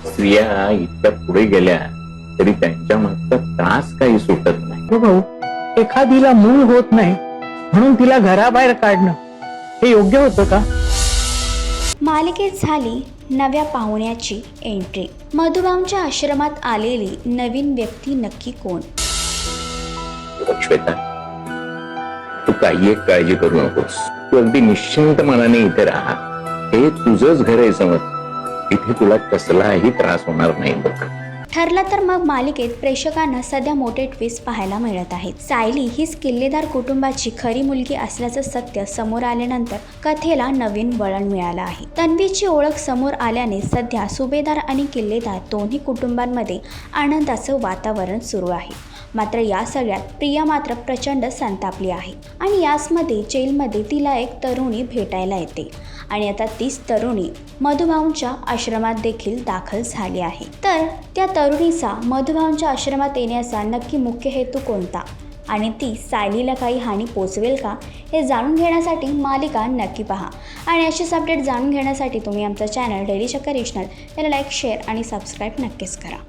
स्त्रिया इतक्या पुढे गेल्या तरी त्यांच्या मागचा त्रास काही सुटत नाही. हो भाऊ, एखादीला मूल होत नाही म्हणून तिला घराबाहेर काढणं हे योग्य होतं का? मालिकेत झाली नव्या पाहुण्याची एंट्री. मधुबाऊंच्या आश्रमात आलेली नवीन व्यक्ती नक्की कोण? श्वेता, तू काही एक काळजी करू नकोस. तू अगदी निश्चिंत मनाने इथे राहा. हे तुझंच घर आहे समज. इथे तुला कसलाही त्रास होणार नाही बघ. ठरलं तर मग मालिकेत प्रेक्षकांना सध्या मोठे ट्विस्ट पाहायला मिळत आहेत. सायली हीच किल्लेदार कुटुंबाची खरी मुलगी असल्याचं सत्य समोर आल्यानंतर कथेला नवीन वळण मिळालं आहे. तन्वीची ओळख समोर आल्याने सध्या सुभेदार आणि किल्लेदार दोन्ही कुटुंबांमध्ये आनंदाचं वातावरण सुरू आहे. मात्र या सगळ्यात प्रिया मात्र प्रचंड संतापली आहे आणि याचमध्ये जेलमध्ये तिला एक तरुणी भेटायला येते आणि आता तीच तरुणी मधुबाऊंच्या आश्रमात देखील दाखल झाली आहे. तर त्या तरुणीचा मधुबाऊंच्या आश्रमात येण्याचा नक्की मुख्य हेतू कोणता आणि ती सायलीला काही हानी पोचवेल का हे जाणून घेण्यासाठी मालिका नक्की पहा. आणि अशीच अपडेट जाणून घेण्यासाठी तुम्ही आमचा चॅनल डेली चक्कर रिजनल याला लाईक, शेअर आणि सबस्क्राईब नक्कीच करा.